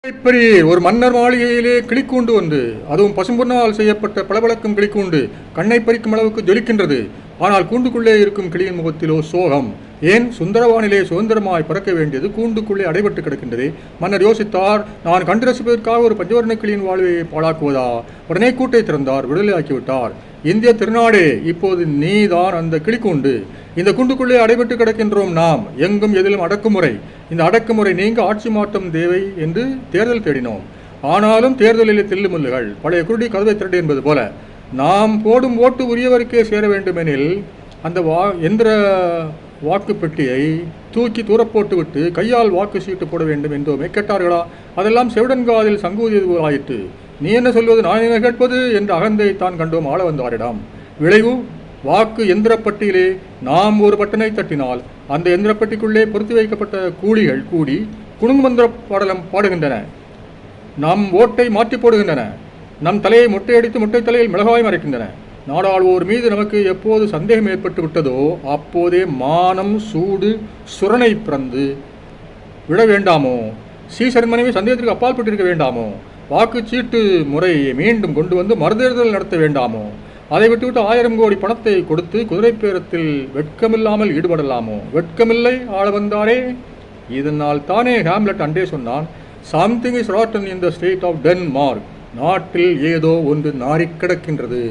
இப்படி ஒரு மன்னர் மாளிகையிலே கிளிக்கூண்டு வந்து, அதுவும் பசும்பொன்னால் செய்யப்பட்ட பளபளக்கும் கிளிக்கூண்டு கண்ணை பறிக்கும் அளவுக்கு ஜொலிக்கின்றது. ஆனால் கூண்டுக்குள்ளே இருக்கும் கிளியின் முகத்திலோ சோகம். ஏன் சுந்தரவானிலே சுதந்திரமாய் பறக்க வேண்டியது கூண்டுக்குள்ளே அடைபட்டு கிடக்கின்றதே. மன்னர் யோசித்தார், நான் கண்டு ரசிப்பதற்காக ஒரு பஞ்சவர்ண கிளியின் வாழ்வை பாழாக்குவதா? உடனே கூட்டை திறந்தார், விடுதலையாக்கிவிட்டார். இந்திய திருநாடே, இப்போது நீதான் அந்த கிளிக்கூண்டு. இந்த கூண்டுக்குள்ளே அடைபட்டு கிடக்கின்றோம் நாம். எங்கும் எதிலும் அடக்குமுறை. இந்த அடக்குமுறை நீங்க ஆட்சி மாற்றம் தேவை என்று தேர்தல் தேடினோம். ஆனாலும் தேர்தலிலே தில்லுமுல்லுகள். பழைய குருடி கதவை திரண்டு என்பது போல நாம் போடும் ஓட்டு உரியவருக்கே சேர வேண்டுமெனில் அந்த எந்திர வாக்கு பெட்டியை தூக்கி தூரப்போட்டு விட்டு கையால் வாக்கு சீட்டு போட வேண்டும் என்றோமே கேட்டார்களா? அதெல்லாம் செவிடன்காதில் சங்கூதியது ஆயிற்று. நீ என்ன சொல்வது, நான் என்ன கேட்பது என்று அகந்தை தான் கண்டோம் ஆள வந்தாரிடம். விளைவு, வாக்கு எந்திரப்பட்டியிலே நாம் ஒரு பட்டனை தட்டினால் அந்த எந்திரப்பட்டிக்குள்ளே பொருத்தி வைக்கப்பட்ட கூலிகள் கூடி குணுங்குமந்திர பாடலம் பாடுகின்றன. நம் ஓட்டை மாற்றி போடுகின்றன. நம் தலையை மொட்டையடித்து மொட்டை தலையில் மிளகாய் மறைக்கின்றன. நாடாளுவோர் மீது நமக்கு எப்போது சந்தேகம் ஏற்பட்டு விட்டதோ அப்போதே மானம் சூடு சுரணை பிறந்து விட வேண்டாமோ? சீசரின் மனைவி சந்தேகத்திற்கு அப்பால் பட்டிருக்க வேண்டாமோ? வாக்குச்சீட்டு முறையை மீண்டும் கொண்டு வந்து மறுதேர்தல் நடத்த வேண்டாமோ? அதை விட்டுவிட்டு 1000 கோடி பணத்தை கொடுத்து குதிரை பேரத்தில் வெட்கமில்லாமல் ஈடுபடலாமோ? வெட்கமில்லை ஆள வந்தாரே. இதனால் தானே ஹாம்லெட் அண்டே சொன்னான், something is rotten in the state of Denmark. நாட்டில் ஏதோ ஒன்று நாறிக் கிடக்கின்றது.